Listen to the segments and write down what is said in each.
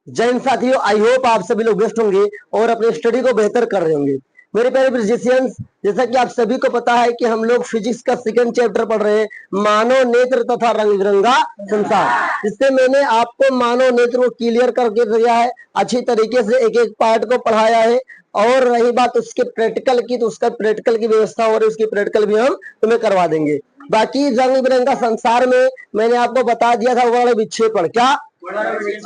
जय हिंद साथियों, I hope आप सभी लोग बेस्ट होंगे और अपने स्टडी को बेहतर कर रहे होंगे। मेरे प्यारे फिजिशियंस, जैसा कि आप सभी को पता है कि हम लोग फिजिक्स का सेकंड चैप्टर पढ़ रहे हैं, मानव नेत्र तथा रंग बिरंगा संसार। जिससे मैंने आपको मानव नेत्र को क्लियर करके दिया है, अच्छी तरीके से एक एक पार्ट को पढ़ाया है। और रही बात उसके प्रैक्टिकल की, तो उसका प्रैक्टिकल की व्यवस्था हो रही है, उसकी प्रैक्टिकल भी हम तुम्हें करवा देंगे। बाकी रंग बिरंगा संसार में मैंने आपको बता दिया था वर्ण विक्षेपण। क्या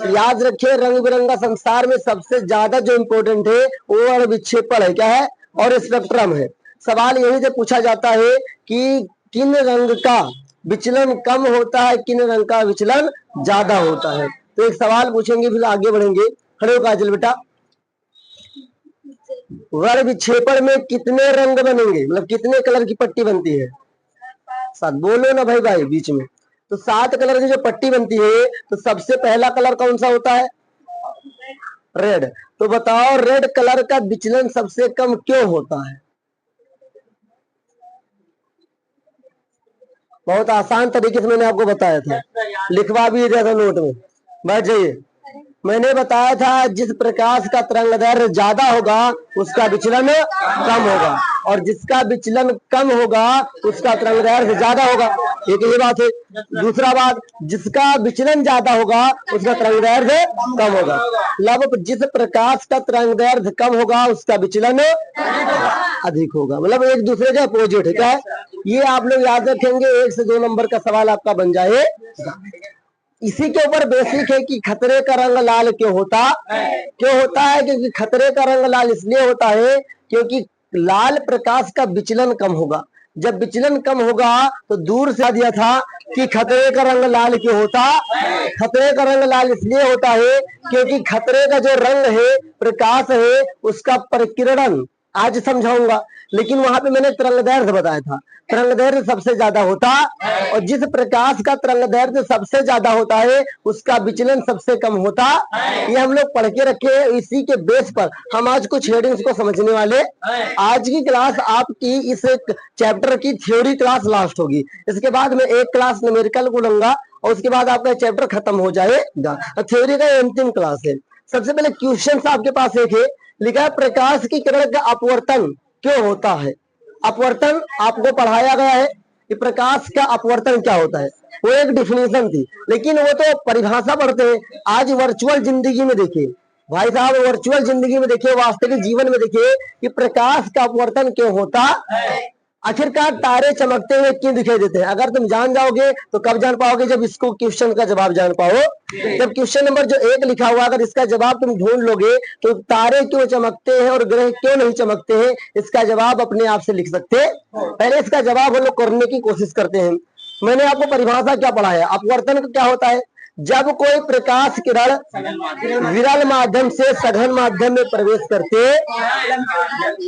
याद रखिए, रंग बिरंगा संसार में सबसे ज्यादा जो इम्पोर्टेंट है वो वर्ण विक्षेपण है। क्या है? और स्पेक्ट्रम है। सवाल यही से पूछा जाता है कि किन रंग का विचलन कम होता है, किन रंग का विचलन ज्यादा होता है। तो एक सवाल पूछेंगे, फिर आगे बढ़ेंगे। खड़े हो काजल बेटा। वर्ण विक्षेपण में कितने रंग बनेंगे, मतलब कितने कलर की पट्टी बनती है? 7। बोलो ना भाई भाई बीच में। तो 7 कलर की जो पट्टी बनती है, तो सबसे पहला कलर कौन सा होता है? रेड। तो बताओ, रेड कलर का विचलन सबसे कम क्यों होता है? बहुत आसान तरीके से मैंने आपको बताया था, लिखवा भी दिया था नोट में। बैठ जाइए। मैंने बताया था जिस प्रकाश का तरंगदैर्घ्य ज्यादा होगा उसका विचलन कम होगा, और जिसका विचलन कम होगा उसका तरंगदैर्घ्य ज्यादा होगा। एक ये बात है। दूसरा बात, जिसका विचलन ज्यादा होगा उसका तरंगदैर्घ्य कम होगा। मतलब जिस प्रकाश का तरंगदैर्घ्य कम होगा उसका विचलन अधिक होगा, मतलब एक दूसरे के अपोजिट है। क्या है ये? आप लोग याद रखेंगे, 1 से 2 नंबर का सवाल आपका बन जाए। इसी के ऊपर बेसिक है कि खतरे का रंग लाल क्यों होता है? क्योंकि खतरे का रंग लाल इसलिए होता है क्योंकि लाल प्रकाश का विचलन कम होगा। जब विचलन कम होगा तो दूर से दिया था कि खतरे का रंग लाल क्यों होता? खतरे का रंग लाल इसलिए होता है क्योंकि खतरे का जो रंग है, प्रकाश है, उसका परिकिरण आज समझाऊंगा, लेकिन वहां पे मैंने तरंगदैर्घ्य बताया था। तरंगदैर्घ्य सबसे ज्यादा होता, और जिस प्रकाश का तरंगदैर्घ्य सबसे ज्यादा होता है उसका विचलन सबसे कम होता। ये हम लोग पढ़ के रखे हैं। इसी के बेस पर हम आज कुछ हेडिंग्स को समझने वाले। आज की क्लास आपकी इस चैप्टर की थ्योरी क्लास लास्ट होगी। इसके बाद मैं एक क्लास न्यूमेरिकल को लूंगा और उसके बाद आपका चैप्टर खत्म हो जाएगा। थ्योरी का अंतिम क्लास है। सबसे पहले क्वेश्चन आपके पास एक है, लिखा है प्रकाश की किरण का अपवर्तन क्यों होता है? अपवर्तन आपको पढ़ाया गया है कि प्रकाश का अपवर्तन क्या होता है। वो एक डिफिनेशन थी, लेकिन वो तो परिभाषा पढ़ते हैं। आज वर्चुअल जिंदगी में देखिए भाई साहब, वर्चुअल जिंदगी में देखिए, वास्तविक जीवन में देखिए कि प्रकाश का अपवर्तन क्यों होता। आखिरकार तारे चमकते हुए क्यों दिखाई देते हैं? अगर तुम जान जाओगे तो कब जान पाओगे? जब इसको क्वेश्चन का जवाब जान पाओ। जब क्वेश्चन नंबर जो 1 लिखा हुआ, अगर इसका जवाब तुम ढूंढ लोगे तो तारे क्यों चमकते हैं और ग्रह क्यों नहीं चमकते हैं, इसका जवाब अपने आप से लिख सकते हैं। पहले इसका जवाब हम लोग करने की कोशिश करते हैं। मैंने आपको परिभाषा क्या पढ़ाया? अपवर्तन क्या होता है? जब कोई प्रकाश किरण विरल माध्यम से सघन माध्यम में प्रवेश करते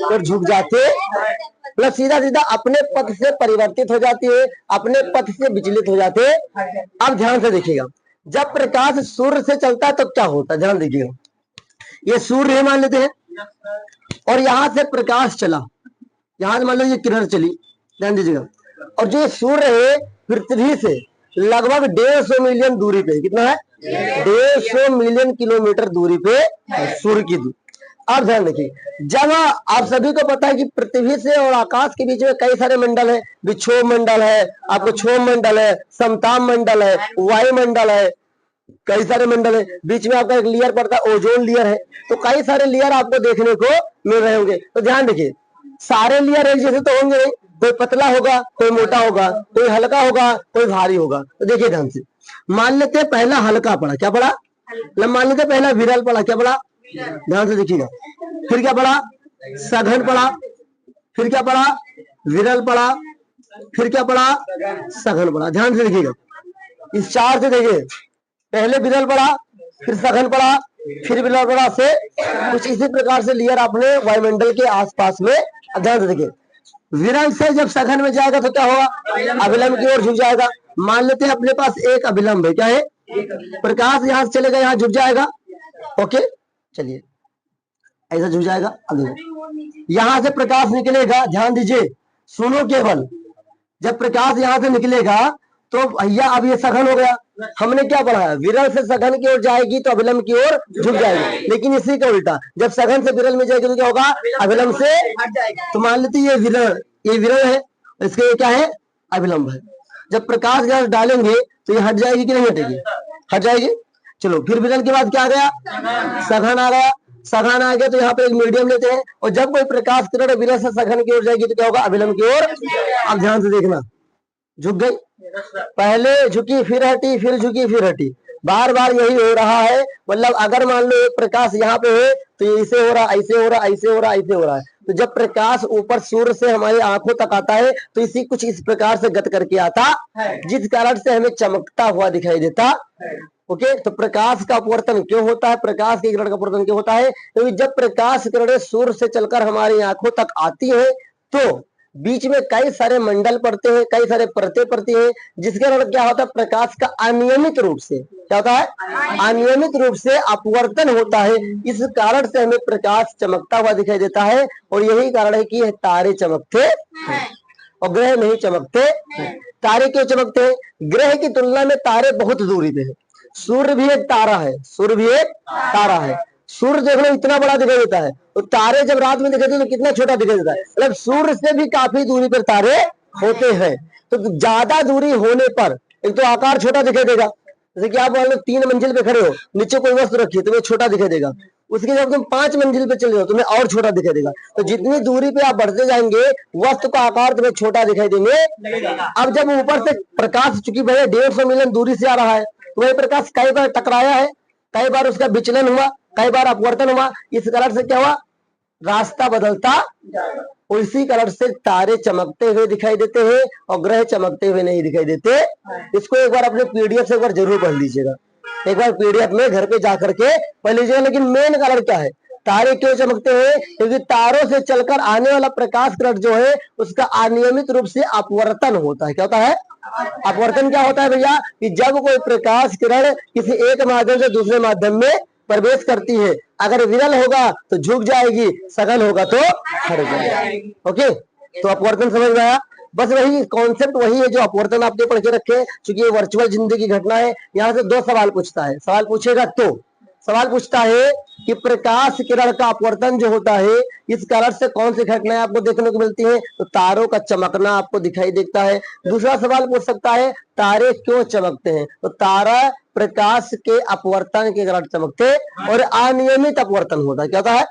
और झुक जाते, मतलब सीधा सीधा अपने पथ से परिवर्तित हो जाती है, अपने पथ से विचलित हो जाते हैं। अब ध्यान से देखिएगा, जब प्रकाश सूर्य से चलता है तो क्या होता है? ध्यान दीजिएगा, ये सूर्य मान लेते हैं और यहां से प्रकाश चला, यहां से मान लो ये किरण चली, ध्यान दीजिएगा। और जो सूर्य है पृथ्वी से लगभग 150 मिलियन दूरी पे, कितना है? 150 मिलियन किलोमीटर दूरी पे सूर्य की दूरी। अब ध्यान देखिए, जब आप सभी को पता है कि पृथ्वी से और आकाश के बीच में कई सारे मंडल है, विक्षोभ मंडल है, आपको क्षोभ मंडल है, समताप मंडल है, वायुमंडल है, कई सारे मंडल है। बीच में आपका एक लेयर पड़ता है, ओजोन लेयर है। तो कई सारे लेयर आपको देखने को मिल रहे होंगे। तो ध्यान देखिए, सारे लेयर एक जैसे तो होंगे नहीं, कोई पतला होगा, कोई मोटा होगा, कोई हल्का होगा, कोई भारी होगा। तो देखिए ध्यान से, मान लेते हैं पहला हल्का पड़ा, क्या पड़ा? मान लेते पहला विरल पड़ा, क्या पड़ा? ध्यान से देखिएगा। फिर क्या पड़ा? सघन पड़ा। फिर क्या पड़ा? विरल पड़ा। फिर क्या पड़ा? सघन पड़ा। ध्यान से देखिएगा, इस 4 से देखिए, पहले विरल पड़ा, फिर सघन पड़ा, फिर विरल पड़ा, से कुछ इसी प्रकार से लेयर अपने वायुमंडल के आसपास में। ध्यान से देखिए, विरल से जब सघन में जाएगा तो क्या होगा? अभिलंब की ओर झुक जाएगा। मान लेते हैं अपने पास एक अभिलंब है, क्या है? प्रकाश यहां से चलेगा, यहां झुक जाएगा। ओके, चलिए ऐसा झुक जाएगा। अब यहां से प्रकाश निकलेगा, ध्यान दीजिए, सुनो केवल, जब प्रकाश यहां से निकलेगा तो भैया अब ये सघन हो गया। हमने क्या पढ़ा, विरल से सघन की ओर जाएगी तो अभिलंब की ओर झुक जाएगी, लेकिन इसी का उल्टा, जब सघन से विरल में जाएगी तो क्या होगा, अभिलंब से हट जाएगी। तो मान लेते ये विरल है, इसके ये क्या है, अभिलंब है। जब प्रकाश गैस डालेंगे तो ये हट जाएगी कि नहीं हटेगी, हट जाएगी। चलो फिर विरल के बाद क्या आ गया, सघन आ गया। सघन आ गया तो यहाँ पे एक मीडियम लेते हैं, और जब कोई प्रकाश किरण विरल से सघन की ओर जाएगी तो क्या होगा, अभिलंब की ओर। अब ध्यान से देखना, झुक गई, पहले झुकी फिर हटी, फिर झुकी फिर हटी, बार बार यही हो रहा है। मतलब अगर मान लो एक प्रकाश यहाँ पे है तो ये ऐसे हो रहा, ऐसे हो रहा, ऐसे हो रहा, ऐसे हो रहा है। तो जब प्रकाश ऊपर सूर्य से हमारी आंखों तक आता है तो इसी कुछ इस प्रकार से गत करके आता है, जिस कारण से हमें चमकता हुआ दिखाई देता है। ओके, तो प्रकाश का अपवर्तन क्यों होता है, प्रकाश की किरण का अपवर्तन क्यों होता है, क्योंकि जब प्रकाश किरणें सूर्य से चलकर हमारी आंखों तक आती है तो बीच में कई सारे मंडल पड़ते हैं, कई सारे परतें पड़ती हैं, जिसके कारण क्या होता है, प्रकाश का अनियमित रूप से क्या होता है, अनियमित रूप से अपवर्तन होता है। इस कारण से हमें प्रकाश चमकता हुआ दिखाई देता है, और यही कारण है कि तारे चमकते हैं और ग्रह नहीं चमकते। तारे क्यों चमकते हैं, ग्रह की तुलना में तारे बहुत दूरी पे है। सूर्य भी एक तारा है, सूर्य भी एक तारा है। सूर्य देख लो इतना बड़ा दिखाई देता है, तो तारे जब रात में दिखाते हैं तो कितना छोटा दिखाई देता है। मतलब सूर्य से भी काफी दूरी पर तारे होते हैं। तो ज्यादा दूरी होने पर एक तो आकार छोटा दिखाई देगा, जैसे कि आप मान लो 3 मंजिल पे खड़े हो, नीचे कोई वस्तु रखी है तो वो छोटा दिखाई देगा, उसके जब तुम 5 मंजिल पे चले जाओ तुम्हें और छोटा दिखाई देगा। तो जितनी दूरी पे आप बढ़ते जाएंगे वस्तु का आकार तुम्हें छोटा दिखाई देंगे। अब जब ऊपर से प्रकाश, चूंकि भैया 150 मिलियन दूरी से आ रहा है, तो वही प्रकाश कई बार टकराया है, कई बार उसका विचलन हुआ, कई बार अपवर्तन हुआ, इस कारण से क्या हुआ, रास्ता बदलता, और इसी कारण से तारे चमकते हुए दिखाई देते हैं और ग्रह चमकते हुए नहीं दिखाई देते। इसको एक बार अपने पीडीएफ से एक बार जरूर पढ़ लीजिएगा, एक बार पीडीएफ में घर पे जाकर के पढ़ लीजिएगा। लेकिन मेन कारण क्या है, तारे क्यों चमकते हैं, क्योंकि तारों से चलकर आने वाला प्रकाश किरण जो है उसका अनियमित रूप से अपवर्तन होता है। क्या होता है, अपवर्तन क्या होता है भैया, कि जब कोई प्रकाश किरण किसी एक माध्यम से दूसरे माध्यम में प्रवेश करती है, अगर विरल होगा तो झुक जाएगी, सघन होगा तो हट जाएगी। ओके, तो अपवर्तन समझ में आया। बस वही कॉन्सेप्ट वही है जो अपवर्तन आपने पढ़ के रखे, क्योंकि ये वर्चुअल जिंदगी की घटना है। यहाँ से 2 सवाल पूछता है, सवाल पूछेगा तो सवाल पूछता है कि प्रकाश किरण का अपवर्तन जो होता है इस कारण से कौन सी घटनाएं आपको देखने को मिलती हैं, तो तारों का चमकना आपको दिखाई देता है। दूसरा सवाल पूछ सकता है तारे क्यों चमकते हैं, तो तारा प्रकाश के अपवर्तन के कारण चमकते और अनियमित अपवर्तन होता है। क्या होता है,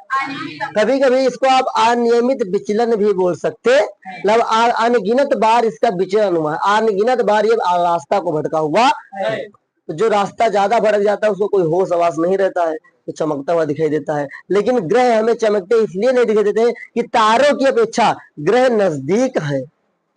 कभी कभी इसको आप अनियमित विचलन भी बोल सकते, मतलब अनगिनत बार इसका विचलन हुआ, अनगिनत बार ये रास्ता को भटका हुआ। तो जो रास्ता ज्यादा भटक जाता है उसको कोई होश आवास नहीं रहता है, तो चमकता हुआ दिखाई देता है। लेकिन ग्रह हमें चमकते इसलिए नहीं दिखाई देते कि तारों की अपेक्षा ग्रह नजदीक है,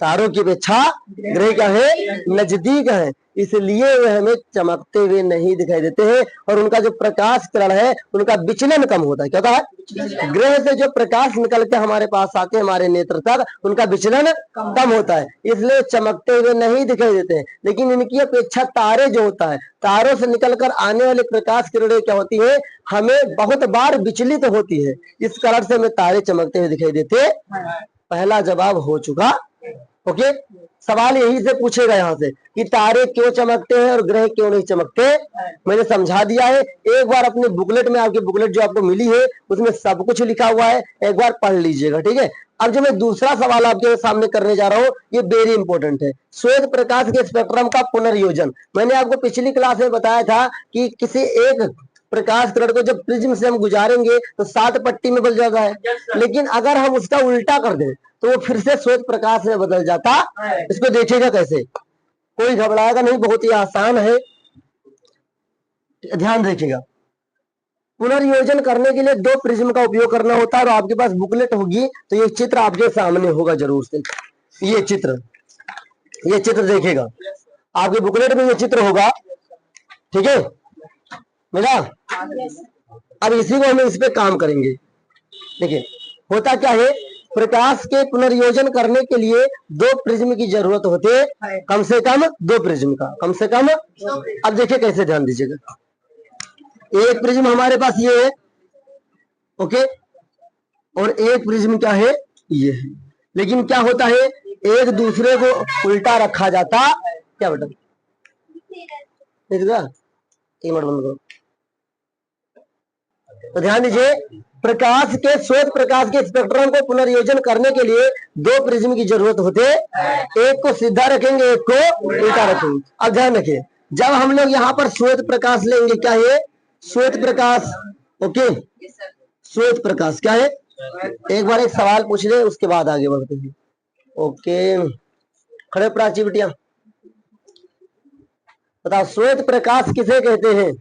तारों की अपेक्षा ग्रह क्या है, नजदीक है, इसलिए वे हमें चमकते हुए नहीं दिखाई देते हैं, और उनका जो प्रकाश किरण है उनका विचलन कम होता है। क्या होता है, ग्रह से जो प्रकाश निकल के हमारे पास आते हैं हमारे नेत्र तक, उनका विचलन कम होता है, इसलिए चमकते हुए नहीं दिखाई देते हैं। लेकिन इनकी अपेक्षा तारे जो होता है, तारों से निकलकर आने वाले प्रकाश किरणें क्या होती है, हमें बहुत बार विचलित होती है, इस कारण से हमें तारे चमकते हुए दिखाई देते। पहला जवाब हो चुका। ओके, सवाल यही से पूछेगा यहाँ से कि तारे क्यों चमकते हैं और ग्रह क्यों नहीं चमकते। मैंने समझा दिया है, एक बार अपने बुकलेट में, आपकी बुकलेट जो आपको मिली है उसमें सब कुछ लिखा हुआ है, एक बार पढ़ लीजिएगा, ठीक है। अब जो मैं दूसरा सवाल आपके सामने करने जा रहा हूँ ये वेरी इंपॉर्टेंट है, श्वेत प्रकाश के स्पेक्ट्रम का पुनर्योजन। मैंने आपको पिछली क्लास में बताया था कि किसी एक प्रकाश किरण को जब प्रिज्म से हम गुजारेंगे तो 7 पट्टी में बदल जाता है, लेकिन अगर हम उसका उल्टा कर दें तो वो फिर से श्वेत प्रकाश में बदल जाता है। इसको देखिएगा कैसे, कोई घबराएगा नहीं, बहुत ही आसान है, ध्यान देखिएगा। पुनर्योजन करने के लिए 2 प्रिज्म का उपयोग करना होता है, और आपके पास बुकलेट होगी तो ये चित्र आपके सामने होगा जरूर से। ये चित्र देखिएगा, आपके बुकलेट में ये चित्र होगा, ठीक है मिला। अब इसी को हम इस पे काम करेंगे। देखिए होता क्या है, प्रकाश के पुनर्योजन करने के लिए 2 प्रिज्म की जरूरत होती है, कम से कम 2 प्रिज्म का, कम से कम। अब देखिए कैसे, ध्यान दीजिएगा। एक प्रिज्म हमारे पास ये है, ओके, और एक प्रिज्म क्या है, ये है। लेकिन क्या होता है, एक दूसरे को उल्टा रखा जाता क्या बेटा नहीं दिख रहा? एक मिनट बंद करो। तो ध्यान दीजिए, प्रकाश के श्वेत प्रकाश के स्पेक्ट्रम को पुनर्योजन करने के लिए दो प्रिज्म की जरूरत होते, एक को सीधा रखेंगे, एक को उल्टा रखेंगे। अब ध्यान रखिए, जब हम लोग यहाँ पर श्वेत प्रकाश लेंगे, क्या है श्वेत प्रकाश? ओके, श्वेत प्रकाश क्या है? एक बार एक सवाल पूछ ले, उसके बाद आगे बढ़ते हैं। ओके, खड़े प्राची बिटिया बताओ, श्वेत प्रकाश किसे कहते हैं?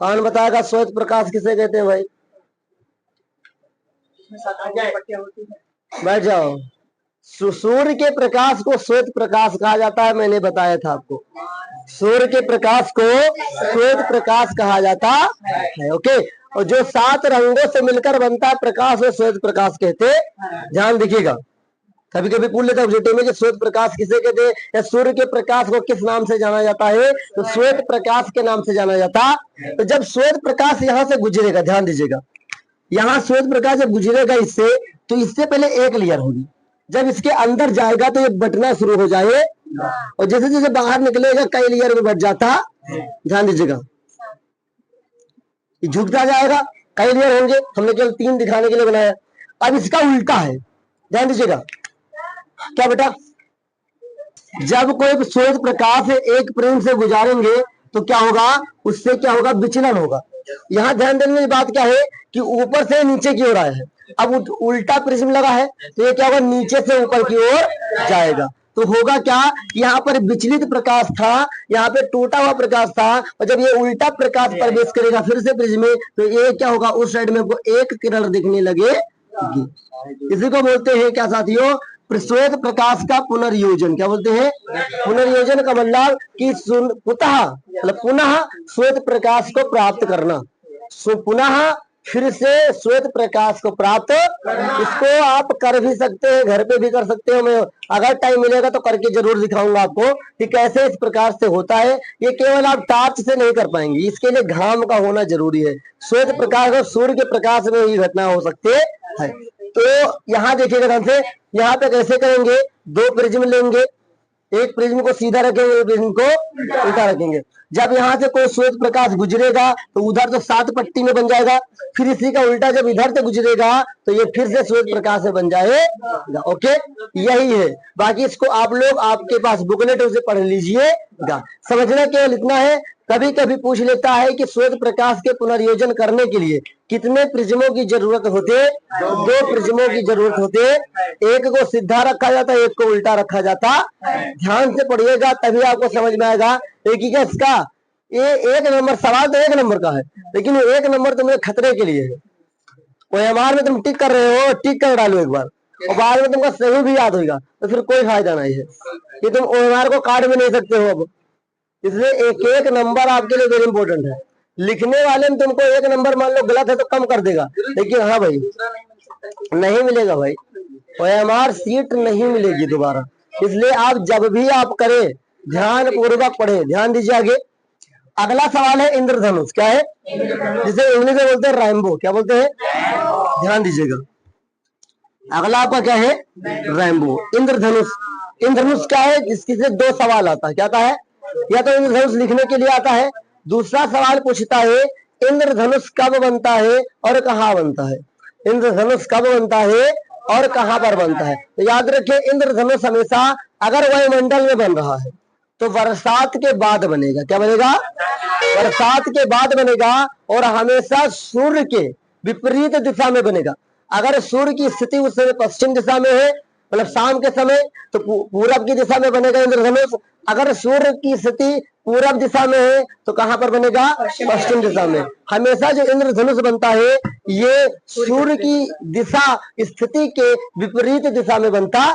कौन बताएगा श्वेत प्रकाश किसे कहते हैं भाई? बैठ जाओ। सूर्य के प्रकाश को श्वेत प्रकाश कहा जाता है, मैंने बताया था आपको। सूर्य के प्रकाश को श्वेत प्रकाश कहा जाता है। ओके, और जो 7 रंगों से मिलकर बनता है प्रकाश, वो श्वेत प्रकाश कहते हैं। ध्यान दिखिएगा, कभी कभी पूछ लेता है में कि श्वेत प्रकाश किसे कहते हैं, या सूर्य के प्रकाश को किस नाम से जाना जाता है? तो श्वेत प्रकाश के नाम से जाना जाता है। तो जब श्वेत प्रकाश यहाँ से गुजरेगा, ध्यान दीजिएगा, यहाँ श्वेत प्रकाश जब गुजरेगा इससे, तो इससे पहले एक लेयर होगी। जब इसके अंदर जाएगा तो ये बटना शुरू हो जाए, और जैसे जैसे बाहर निकलेगा कई लेयर में बट जाता। ध्यान दीजिएगा, झुकता जाएगा, कई लेयर होंगे। हमने केवल 3 दिखाने के लिए बनाया। अब इसका उल्टा है, ध्यान दीजिएगा। क्या बेटा? जब कोई श्वेत प्रकाश एक प्रिज्म से गुजारेंगे तो क्या होगा? उससे क्या होगा? विचलन होगा। यहाँ ध्यान देने की बात क्या है कि ऊपर से नीचे की ओर आया है। अब उल्टा प्रिज्म लगा है तो ये क्या होगा? नीचे से ऊपर की ओर जाएगा। तो होगा क्या? यहाँ पर विचलित प्रकाश था, यहाँ पे टूटा हुआ प्रकाश था, और जब ये उल्टा प्रकाश प्रवेश करेगा फिर से प्रिज्म में, तो ये क्या होगा? उस साइड में आपको एक किरण दिखने लगेगी। इसी को बोलते हैं क्या साथियों? श्वेत प्रकाश का पुनर्योजन। क्या बोलते हैं? पुनर्योजन का मतलब कि पुनः श्वेत प्रकाश को प्राप्त करना, पुनः फिर से श्वेत प्रकाश को प्राप्त। इसको आप कर भी सकते हैं, घर पे भी कर सकते हो। मैं अगर टाइम मिलेगा तो करके जरूर दिखाऊंगा आपको कि कैसे इस प्रकार से होता है। ये केवल आप टार्च से नहीं कर पाएंगे, इसके लिए घाम का होना जरूरी है। श्वेत प्रकाश और सूर्य के प्रकाश में ही घटना हो सकती है। तो यहाँ देखिएगा ध्यान से, यहाँ पे कैसे करेंगे? 2 प्रिज्म लेंगे, एक प्रिज्म को सीधा रखेंगे, एक प्रिज्म को उल्टा रखेंगे। जब यहाँ से कोई श्वेत प्रकाश गुजरेगा तो उधर तो 7 पट्टी में बन जाएगा, फिर इसी का उल्टा जब इधर से गुजरेगा तो ये फिर से श्वेत प्रकाश में बन जाएगा। ओके, यही है। बाकी इसको आप लोग, आपके पास बुकलेट उसे पढ़ लीजिएगा। समझना केवल इतना है। कभी कभी पूछ लेता है कि श्वेत प्रकाश के पुनर्योजन करने के लिए कितने प्रिज्मों की जरूरत होते? 2 प्रिज्मों की जरूरत होते। एक को सीधा रखा जाता है, एक को उल्टा रखा जाता। ध्यान से पढ़िएगा तभी आपको समझ में आएगा। एक ही इसका ये 1 नंबर सवाल तो 1 नंबर का है, लेकिन 1 नंबर तुम्हें खतरे के लिए है। OMR में तुम टिक कर रहे हो, टिक कर डालो एक बार, और बाद में तुमको सही भी याद होगा तो फिर कोई फायदा नहीं है। कि तुम OMR को काट भी नहीं सकते हो अब, इसलिए एक नंबर आपके लिए वेरी इंपॉर्टेंट है। लिखने वाले में तुमको 1 नंबर मान लो गलत है तो कम कर देगा, लेकिन हाँ भाई नहीं मिलेगा भाई, OMR सीट नहीं मिलेगी दोबारा। इसलिए आप जब भी आप करें ध्यान पूर्वक पढ़े। ध्यान दीजिए आगे। अगला सवाल है इंद्रधनुष। क्या है? जिसे इंग्लिश में बोलते हैं रैम्बो। क्या बोलते हैं? ध्यान दीजिएगा, अगला आपका क्या है? रैम्बो। इंद्रधनुष। इंद्रधनुष क्या है? जिसकी से 2 सवाल आता है। क्या आता है? या तो इंद्रधनुष लिखने के लिए आता है, दूसरा सवाल पूछता है इंद्रधनुष कब बनता है और कहाँ बनता है। इंद्रधनुष कब बनता है और कहाँ पर बनता है? तो याद रखिए, इंद्रधनुष हमेशा अगर वायुमंडल में बन रहा है तो बरसात के बाद बनेगा। क्या बनेगा? बरसात के बाद बनेगा, और हमेशा सूर्य के विपरीत दिशा में बनेगा। अगर सूर्य की स्थिति उस समय पश्चिम दिशा में है, मतलब शाम के समय, तो पूरब की दिशा में बनेगा इंद्रधनुष। अगर सूर्य की स्थिति पूरब दिशा में है तो कहां पर बनेगा? पश्चिम दिशा में। हमेशा जो इंद्रधनुष बनता है ये सूर्य की दिशा स्थिति के विपरीत दिशा में बनता।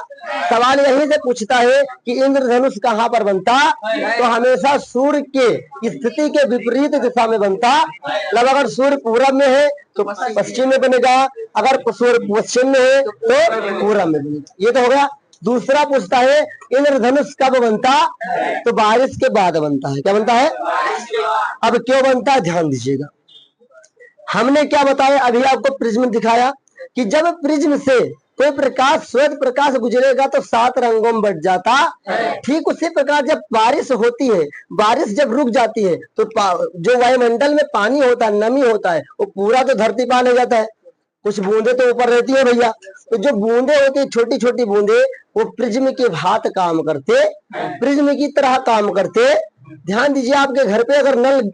सवाल यहीं से पूछता है कि इंद्रधनुष कहां पर बनता, तो हमेशा सूर्य के स्थिति के विपरीत दिशा में बनता। मतलब अगर सूर्य पूरब में है तो पश्चिम में बनेगा, अगर सूर्य पश्चिम में है तो पूरब में बनेगा। ये तो हो गया। दूसरा पूछता है इंद्रधनुष कब बनता, तो बारिश के बाद बनता है। क्या बनता है? अब क्यों बनता है ध्यान दीजिएगा। हमने क्या बताया अभी आपको? प्रिज्म दिखाया कि जब प्रिज्म से कोई प्रकाश श्वेत प्रकाश गुजरेगा तो 7 रंगों में बट जाता। ठीक उसी प्रकार जब बारिश होती है, बारिश जब रुक जाती है तो जो वायुमंडल में पानी होता है, नमी होता है, वो पूरा तो धरती पर ले जाता है, कुछ बूंदे तो ऊपर रहती है भैया। तो जो बूंदे होती है, छोटी छोटी बूंदे, वो प्रिज्म के भांत काम करते, प्रिज्म की तरह काम करते। ध्यान दीजिए, आपके घर पे अगर नल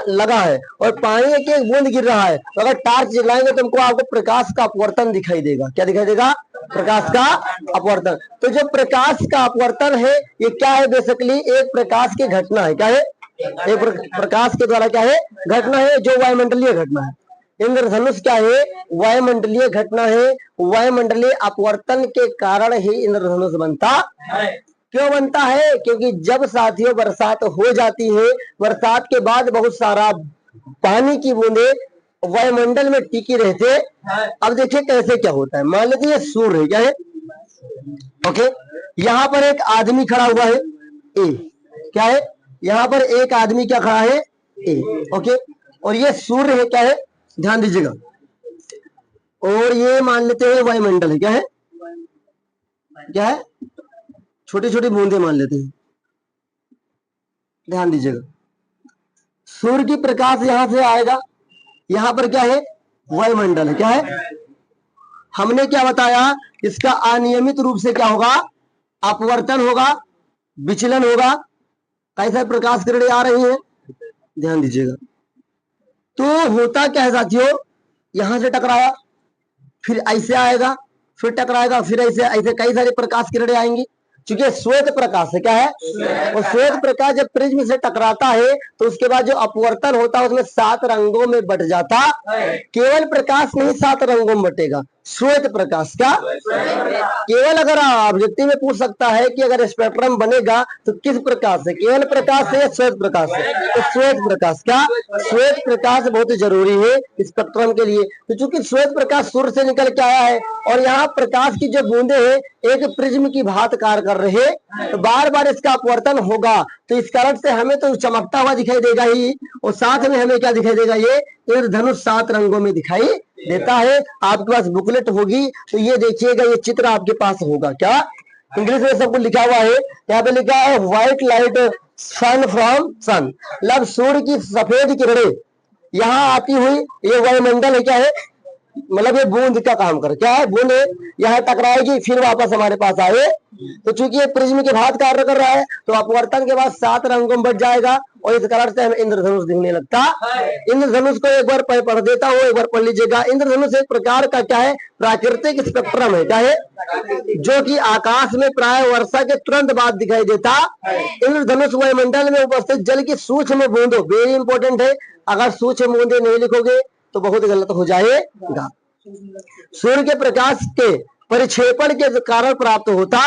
लगा है और पानी एक एक बूंद गिर रहा है, तो अगर टार्च जलाएंगे तो आपको प्रकाश का अपवर्तन दिखाई देगा। क्या दिखाई देगा? प्रकाश का अपवर्तन। तो जो प्रकाश का अपवर्तन है, ये क्या है? बेसिकली एक प्रकाश की घटना है। क्या है? एक प्रकाश के द्वारा क्या है? घटना है, जो वायुमंडलीय घटना है। इंद्रधनुष क्या है? वायुमंडलीय घटना है। वायुमंडलीय अपवर्तन के कारण ही इंद्रधनुष बनता है। क्यों बनता है? क्योंकि जब साथियों बरसात हो जाती है, बरसात के बाद बहुत सारा पानी की बूंदे वायुमंडल में टिकी रहते। अब देखिए कैसे क्या होता है। मान लीजिए सूर्य है, क्या है? ओके, यहाँ पर एक आदमी खड़ा हुआ है, ए। क्या है? यहाँ पर एक आदमी क्या खड़ा है? ए। ओके, और ये सूर्य है, क्या है? ध्यान दीजिएगा। और ये मान लेते हैं वायुमंडल है। क्या है? क्या है? छोटी छोटी बूंदे मान लेते हैं। ध्यान दीजिएगा, सूर्य की प्रकाश यहां से आएगा, यहां पर क्या है? वायुमंडल है। क्या है? हमने क्या बताया? इसका अनियमित रूप से क्या होगा? अपवर्तन होगा, विचलन होगा। कैसे प्रकाश किरणें आ रही हैं, ध्यान दीजिएगा। तो होता क्या है साथियों, यहां से टकराया, फिर ऐसे आएगा, फिर टकराएगा, फिर ऐसे ऐसे कई सारी प्रकाश किरणें आएंगी। क्योंकि श्वेत प्रकाश है। क्या है? और श्वेत प्रकाश जब प्रिज्म से टकराता है तो उसके बाद जो अपवर्तन होता है उसमें 7 रंगों में बट जाता। केवल प्रकाश नहीं 7 रंगों में बटेगा, श्वेत प्रकाश। क्या? केवल अगर ऑब्जेक्टिव में पूछ सकता है कि अगर स्पेक्ट्रम बनेगा तो किस प्रकाश से, केवल प्रकाश से या श्वेत प्रकाश से? तो श्वेत प्रकाश। क्या? श्वेत प्रकाश बहुत जरूरी है स्पेक्ट्रम के लिए। तो चूंकि श्वेत प्रकाश सूर्य से निकल के आया है और यहाँ प्रकाश की जो बूंदे हैं एक प्रिज्म की भांति कार्य कर रहे, तो बार बार इसका अपवर्तन होगा, तो इस कारण से हमें तो चमकता हुआ दिखाई देगा ही, और साथ में हमें क्या दिखाई देगा? ये इंद्रधनुष 7 रंगों में दिखाई देता है। आपके पास बुकलेट होगी तो ये देखिएगा, ये चित्र आपके पास होगा। क्या? इंग्लिश में सब कुछ लिखा हुआ है। यहाँ पे लिखा है white light sun from sun, मतलब सूर्य की सफेद किरणें यहाँ आती हुई, ये वायुमंडल है। क्या है? मतलब ये बूंद का काम कर, क्या है? बूंद यहाँ टकराएगी, फिर वापस हमारे पास आए। तो चूंकि ये प्रिज्म के भांति कार्य कर रहा है तो अपवर्तन के बाद 7 रंगों में बट जाएगा, और इस कारण से हमें इंद्रधनुष दिखने लगता। इंद्रधनुष को एक बार पढ़ देता हूँ, एक बार पढ़ लीजिएगा। इंद्रधनुष एक प्रकार का क्या है? प्राकृतिक स्पेक्ट्रम है। क्या है? जो कि आकाश में प्राय वर्षा के तुरंत बाद दिखाई देता। इंद्रधनुष वायुमंडल में उपस्थित जल की सूक्ष्म बूंदों, वेरी इंपॉर्टेंट है, अगर सूक्ष्म बूंदे नहीं लिखोगे तो बहुत गलत हो जाएगा। सूर्य के प्रकाश के परिक्षेपण के कारण प्राप्त होता।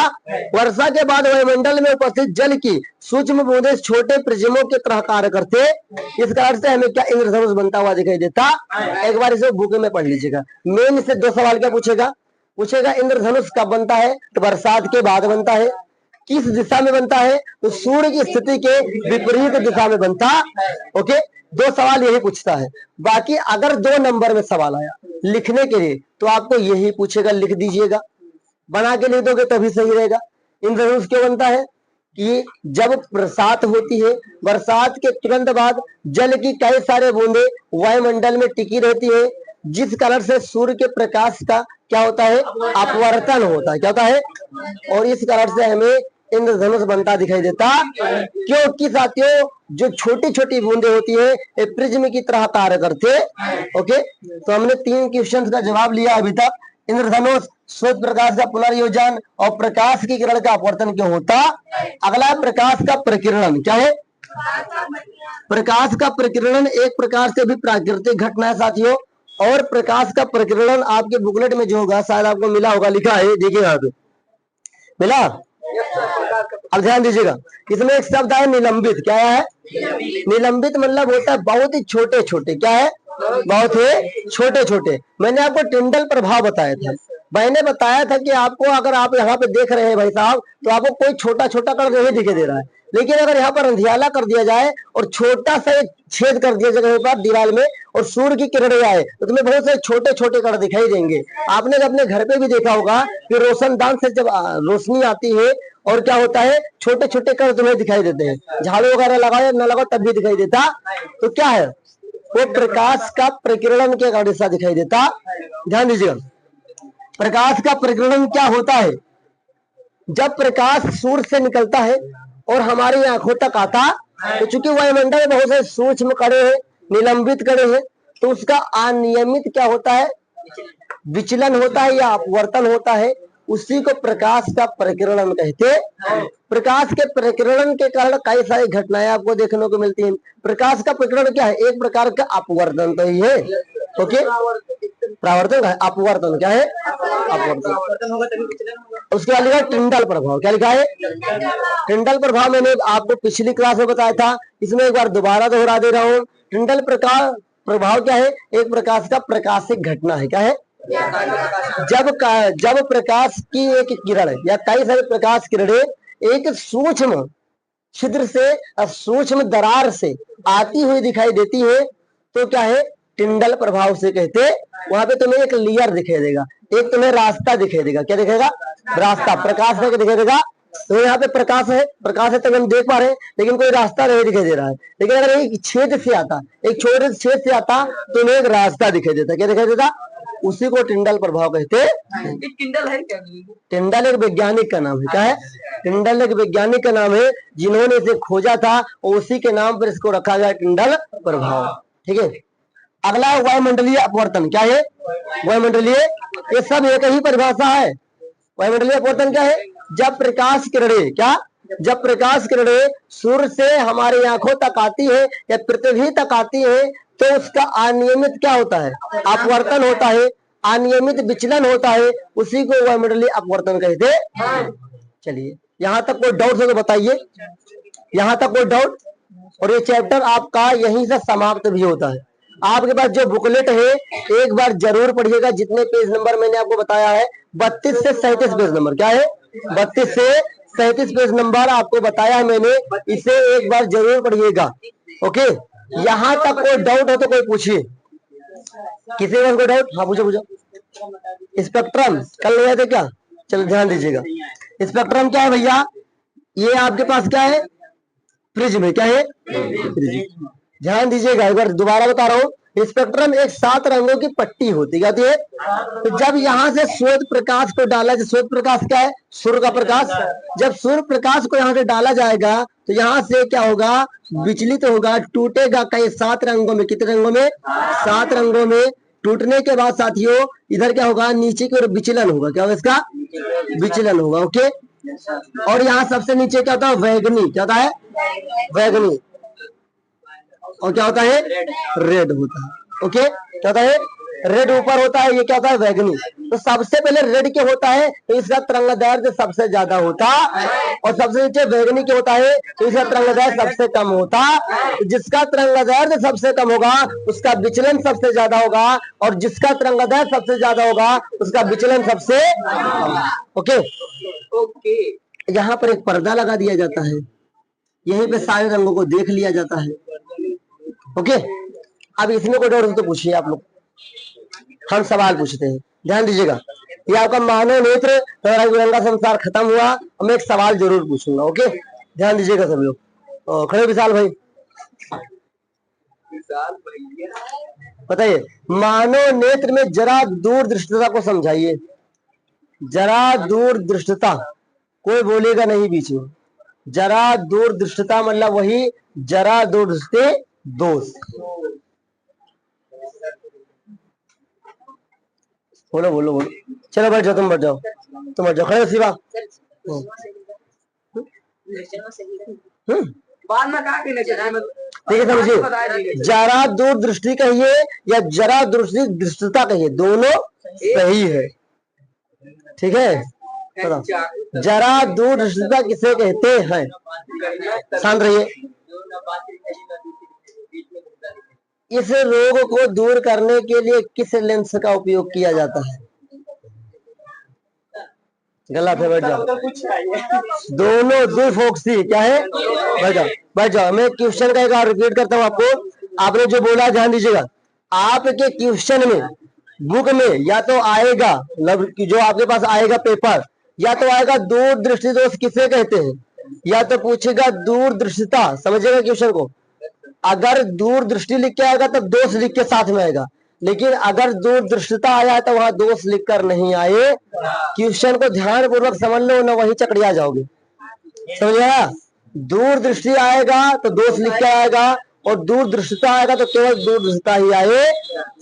वर्षा के बाद वायुमंडल में उपस्थित जल की सूक्ष्म बूंदे छोटे प्रिज्मों के तरह कार्य करते। इस कारण से हमें क्या? इंद्रधनुष बनता हुआ दिखाई देता। एक बार इसे बुक में पढ़ लीजिएगा। मेन से 2 सवाल क्या पूछेगा? इंद्रधनुष कब बनता है? तो बरसात के बाद बनता है। किस दिशा में बनता है? तो सूर्य की स्थिति के विपरीत दिशा में बनता। ओके, 2 सवाल यही पूछता है। बाकी अगर 2 नंबर में सवाल आया लिखने के लिए तो आपको यही पूछेगा, लिख दीजिएगा, बना के लिख दोगे तभी सही रहेगा। इंद्रधनुष क्यों बनता है? कि जब बरसात होती है, बरसात के तुरंत बाद जल की कई सारे बूंदे वायुमंडल में टिकी रहती है, जिस कारण से सूर्य के प्रकाश का क्या होता है? अपवर्तन होता है। क्या होता है? और इस कारण से हमें इंद्रधनुष बनता दिखाई देता। क्योंकि साथियों जो छोटी छोटी बूंदे होती है ये प्रिज्म की तरह कार्य करते। ओके, तो हमने 3 क्वेश्चंस का जवाब लिया अभी तक। इंद्रधनुष, श्वेत प्रकाश का पुनर्योजन और प्रकाश की किरण का अपवर्तन क्यों होता। अगला प्रकाश का प्रकीर्णन। क्या है? प्रकाश का प्रकीर्णन एक प्रकार से भी प्राकृतिक घटना है साथियों, और प्रकाश का प्रकीर्णन आपके बुकलेट में जो होगा, शायद आपको मिला होगा, लिखा है, देखिए यहाँ पे मिला। अब ध्यान दीजिएगा, इसमें एक शब्द है निलंबित। क्या है? निलंबित मतलब होता है बहुत ही छोटे छोटे। क्या है? बहुत ही छोटे छोटे। मैंने आपको टिंडल प्रभाव बताया था। मैंने बताया था कि आपको अगर आप यहाँ पे देख रहे हैं भाई साहब, तो आपको कोई छोटा छोटा कण नहीं दिखाई दे रहा है, लेकिन अगर यहाँ पर अंधियाला कर दिया जाए और छोटा सा एक छेद कर दिया जगह पर दीवार में और सूर्य की किरणें आए तो तुम्हें बहुत से छोटे छोटे कण दिखाई देंगे। आपने अपने घर पे भी देखा होगा कि रोशनदान से जब रोशनी आती है और क्या होता है, छोटे छोटे कण तुम्हें दिखाई देते हैं। झाड़ू वगैरह लगाओ या न लगाओ तब भी दिखाई देता। तो क्या है, वो प्रकाश का प्रकीर्णन के कारण ऐसा दिखाई देता। ध्यान दीजिएगा, प्रकाश का प्रकीर्णन क्या होता है, जब प्रकाश सूर्य से निकलता है और हमारी आंखों तक आता, तो चूंकि वायुमंडल में बहुत सारे सूक्ष्म कणे हैं, निलंबित कणे हैं, तो उसका अनियमित क्या होता है, विचलन होता है या अपवर्तन होता है, उसी को प्रकाश का प्रकीर्णन कहते हैं। प्रकाश के प्रकीर्णन के कारण कई सारी घटनाएं आपको देखने को मिलती हैं। प्रकाश का प्रकीर्णन क्या है, एक प्रकार का अपवर्तन तो ही है। ओके, परावर्तन है, अपवर्तन क्या है, अपवर्तन। उसके बाद लिखा टिंडल प्रभाव। क्या लिखा है, टिंडल प्रभाव। मैंने आपको पिछली क्लास में बताया था, इसमें एक बार दोबारा दोहरा दे रहा हूँ। टिंडल प्रभाव क्या है, एक प्रकाश का प्रकाशिक घटना है। क्या है, जब प्रकाश की एक किरण या कई सारे प्रकाश किरणें एक सूक्ष्म छिद्र से, सूक्ष्म दरार से आती हुई दिखाई देती है, तो क्या है, टिंडल प्रभाव से कहते। वहां पे तुम्हें एक लेयर दिखाई देगा, एक तुम्हें रास्ता दिखाई देगा। क्या दिखेगा, रास्ता, प्रकाश में दिखाई देगा। तो यहाँ पे प्रकाश है, प्रकाश है तो हम देख पा रहे हैं, लेकिन कोई रास्ता नहीं दिखाई दे रहा है। लेकिन अगर एक छेद से आता, एक छोटे से छेद से आता, तो तुम्हें एक रास्ता दिखाई देता। क्या दिखाई देता, उसी को टिंडल प्रभाव कहते। टिंडल है क्या, टिंडल एक वैज्ञानिक का नाम है। क्या है, टिंडल एक वैज्ञानिक का नाम है, जिन्होंने इसे खोजा था और उसी के नाम पर इसको रखा गया टिंडल प्रभाव। ठीक है, अगला वायुमंडलीय अपवर्तन। क्या है, वायुमंडलीय, ये सब एक ही परिभाषा है। वायुमंडलीय अपवर्तन क्या है, जब प्रकाश किरणें, क्या, जब प्रकाश किरणें सूर्य से हमारी आंखों तक आती है या पृथ्वी तक आती है, तो उसका अनियमित क्या होता है, अपवर्तन होता है, अनियमित विचलन होता है, उसी को वायुमंडलीय अपवर्तन कहते हैं। चलिए, यहाँ तक कोई डाउट है तो बताइए, यहाँ तक कोई डाउट। और ये चैप्टर आपका यहीं से समाप्त भी होता है। आपके पास जो बुकलेट है एक बार जरूर पढ़िएगा, जितने पेज नंबर मैंने आपको बताया है, 32 से 37 पेज नंबर। क्या है, 32 से 37 पेज नंबर आपको बताया है मैंने, इसे एक बार जरूर पढ़िएगा। ओके, यहाँ तक कोई डाउट हो तो कोई पूछिए, किसी का कोई डाउट। हाँ, पूछो पूछो। स्पेक्ट्रम कल ले थे क्या, चलो ध्यान दीजिएगा। स्पेक्ट्रम क्या है भैया, ये आपके पास क्या है, प्रिज्म है। क्या है, प्रिज्म। ध्यान दीजिएगा, एक बार दोबारा बता रहा हूँ, स्पेक्ट्रम एक 7 रंगों की पट्टी होती है। तो जब यहाँ से श्वेत प्रकाश को डाला, श्वेत प्रकाश क्या है, सूर्य का प्रकाश, जब सूर्य प्रकाश को यहाँ से डाला जाएगा तो यहाँ से क्या होगा, विचलित होगा, टूटेगा कई 7 रंगों में। कितने रंगों में, 7 रंगों में। टूटने के बाद साथियों इधर क्या होगा, नीचे की ओर विचलन होगा। क्या होगा, इसका विचलन होगा। ओके, और यहाँ सबसे नीचे क्या होता है, वैगनी। क्या होता है, वैगनी। और क्या होता है, रेड होता है। ओके, क्या होता है, रेड ऊपर होता है, ये क्या होता है, वैगनी। तो सबसे पहले रेड क्या होता है, तो इसका तरंगदैर्घ्य सबसे ज्यादा होता, और सबसे नीचे वैगनी क्या होता है, तो इसका तरंगदैर्घ्य सबसे कम होता। तो जिसका तरंगदैर्घ्य सबसे कम होगा उसका विचलन सबसे ज्यादा होगा, और जिसका तरंगदैर्घ्य सबसे ज्यादा होगा उसका विचलन सबसे कम। ओके, ओके, यहाँ पर एक पर्दा लगा दिया जाता है, यहीं पे सारे रंगों को देख लिया जाता है। ओके, अब इसमें कोई डाउट तो पूछिए आप लोग, हम सवाल पूछते हैं। ध्यान दीजिएगा, ये आपका मानव नेत्र रंग बिरंगा संसार खत्म हुआ, और मैं एक सवाल जरूर पूछूंगा। ओके, ध्यान दीजिएगा सब लोग। खड़े विशाल भाई, बताइए, मानव नेत्र में जरा दूरदृष्टता को समझाइए। जरा दूरदृष्टता, कोई बोलेगा नहीं बीच में। जरा दूरदृष्टता मतलब वही जरा दूरदृष्टि दोष। बोलो बोलो बोलो, चलो बैठ जाओ, तुम बैठ जाओ, तुम बैठ जाओ, खड़े हो शिवा। बाद में कहा कि ठीक है, समझिए, जरा दूरदृष्टि कहिए या जरा दृष्टता कहिए, दोनों सही है। ठीक है, जरा दूरदृष्टता किसे कहते हैं, शांत रहिए। इस रोग को दूर करने के लिए किस लेंस का उपयोग किया जाता है, गलत है, बैठ जाओ। कुछ चाहिए दोनों दो फोक्सी क्या है, बैठ जाओ बैठ जाओ। मैं क्वेश्चन का एक बार रिपीट करता हूँ आपको। आपने जो बोला ध्यान दीजिएगा। आपके क्वेश्चन में बुक में या तो आएगा, मतलब कि जो आपके पास आएगा पेपर, या तो आएगा दूरदृष्टि दोष किसे कहते हैं, या तो पूछेगा दूरदृष्टिता, समझिएगा क्वेश्चन को। अगर दूरदृष्टि लिख के आएगा तो दोष लिख के साथ में आएगा, लेकिन अगर दूरदृष्टिता आया तो वहां दोष लिखकर नहीं आए। क्वेश्चन को ध्यान पूर्वक समझ लो, ना वही चकड़िया जाओगे, समझिएगा। दूरदृष्टि आएगा तो दोष लिख के आएगा, और दूरदृष्टिता आएगा तो केवल दूरदृष्टिता ही आए।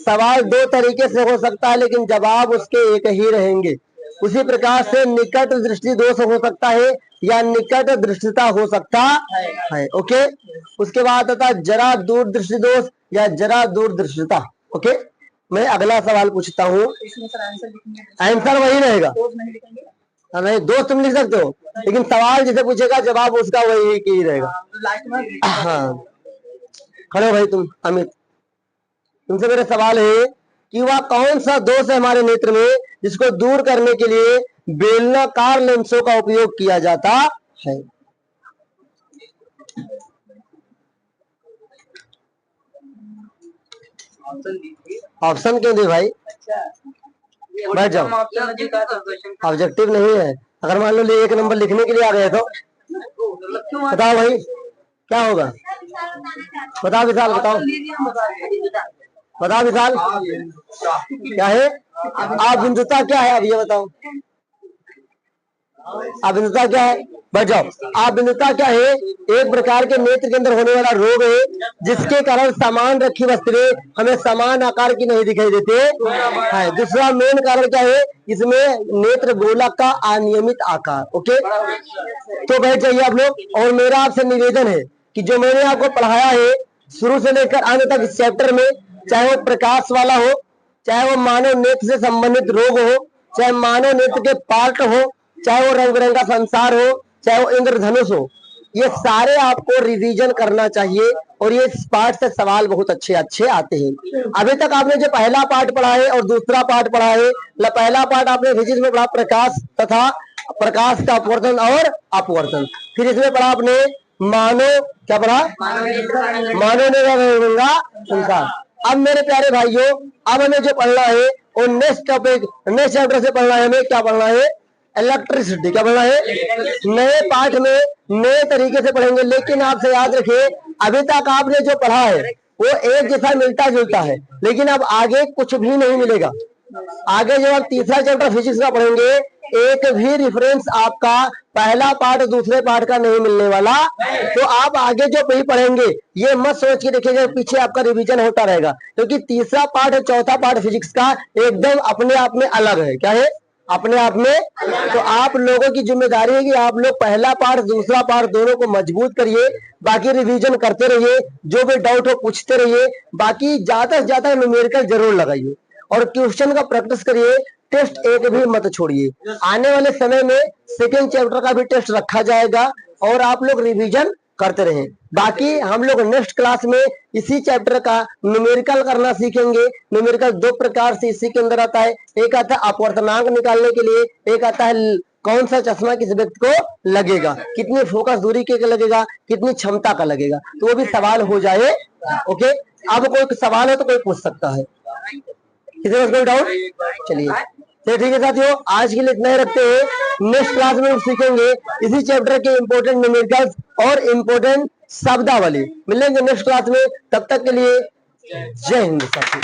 सवाल दो तरीके से हो सकता है, लेकिन जवाब उसके एक ही रहेंगे। उसी प्रकार से निकट दृष्टि दोष हो सकता है या निकट दृष्टिता हो सकता है। ओके, उसके बाद आता है जरा दूरदृष्टि दोष या जरा दूरदृष्टिता। ओके, मैं अगला सवाल पूछता हूँ। आंसर वही रहेगा, नहीं दोस्त तुम लिख सकते हो, लेकिन सवाल जिसे पूछेगा जवाब उसका वही ही रहेगा। हाँ, खड़े हो भाई तुम। अमित, तुमसे मेरा सवाल है कि वह कौन सा दोष है हमारे नेत्र में जिसको दूर करने के लिए बेलनाकार लेंसों का उपयोग किया जाता है। ऑप्शन क्यों दे भाई, बैठ जाओ। ऑब्जेक्टिव नहीं है। अगर मान लो एक नंबर लिखने के लिए आ गए तो बताओ भाई क्या होगा, बताओ विशाल, बताओ बताओ विशाल क्या है। अबिंदुता क्या है, अब ये बताओ अबिंदुता क्या है, बैठ जाओ। अबिंदुता क्या है, एक प्रकार के नेत्र के अंदर होने वाला रोग है जिसके कारण समान रखी वस्तुएं हमें समान आकार की नहीं दिखाई देते है। दूसरा मेन कारण क्या है, इसमें नेत्र गोलक का अनियमित आकार। ओके, तो बैठ जाइए आप लोग। और मेरा आपसे निवेदन है कि जो मैंने आपको पढ़ाया है शुरू से लेकर अंत तक इस चैप्टर में, चाहे वो प्रकाश वाला हो, चाहे वो मानव नेत्र से संबंधित रोग हो, चाहे मानव नेत्र के पार्ट हो, चाहे वो रंग बिरंगा संसार हो, चाहे वो इंद्रधनुष हो, ये सारे आपको रिवीजन करना चाहिए। और ये इस पार्ट से सवाल बहुत अच्छे अच्छे आते हैं। अभी तक आपने जो पहला पार्ट पढ़ा है और दूसरा पार्ट पढ़ा है, पहला पार्ट आपने फिजिक्स में पढ़ा प्रकाश तथा प्रकाश का अपवर्तन और अपवर्तन, फिर इसमें पढ़ा आपने मानव, क्या पढ़ा, मानव ने संसार। अब मेरे प्यारे भाइयों, अब हमें जो पढ़ना है और नेक्स्ट टॉपिक नेक्स्ट चैप्टर से पढ़ना है, हमें क्या पढ़ना है, इलेक्ट्रिसिटी। क्या पढ़ना है, नए पाठ में नए तरीके से पढ़ेंगे। लेकिन आपसे याद रखिए, अभी तक आपने जो पढ़ा है वो एक जैसा मिलता जुलता है, लेकिन अब आगे कुछ भी नहीं मिलेगा। आगे जब आप तीसरा चैप्टर फिजिक्स का पढ़ेंगे, एक भी रेफरेंस आपका पहला पार्ट दूसरे पार्ट का नहीं मिलने वाला। तो आप आगे जो भी पढ़ेंगे ये मत सोच के देखिएगा पीछे आपका रिवीजन होता रहेगा, क्योंकि तीसरा पार्ट और चौथा पार्ट फिजिक्स का एकदम अपने आप में अलग है। क्या है, अपने आप में। तो आप लोगों की जिम्मेदारी है कि आप लोग पहला पार्ट दूसरा पार्ट दोनों को मजबूत करिए, बाकी रिवीजन करते रहिए, जो भी डाउट हो पूछते रहिए, बाकी ज्यादा से ज्यादा न्यूमेरिकल जरूर लगाइए और क्वेश्चन का प्रैक्टिस करिए। टेस्ट एक भी मत छोड़िए। आने वाले समय में सेकेंड चैप्टर का भी टेस्ट रखा जाएगा और आप लोग रिवीजन करते रहें। बाकी हम लोग नेक्स्ट क्लास में इसी चैप्टर का न्यूमेरिकल करना सीखेंगे। न्यूमेरिकल दो प्रकार से इसी के अंदर आता है, एक आता है अपवर्तनांक निकालने के लिए, एक आता है कौन सा चश्मा किस व्यक्ति को लगेगा, कितनी फोकस दूरी के लगेगा, कितनी क्षमता का लगेगा, तो वो भी सवाल हो जाए। ओके, अब कोई सवाल है तो कोई पूछ सकता है, किसी को कोई डाउट। चलिए तो ठीक है साथियों, आज के लिए इतना ही रखते हैं। नेक्स्ट क्लास में हम सीखेंगे इसी चैप्टर के इंपॉर्टेंट न्यूमेरिकल्स और इंपॉर्टेंट शब्दावली। मिलेंगे नेक्स्ट क्लास में, तब तक के लिए जय हिंद साथियों।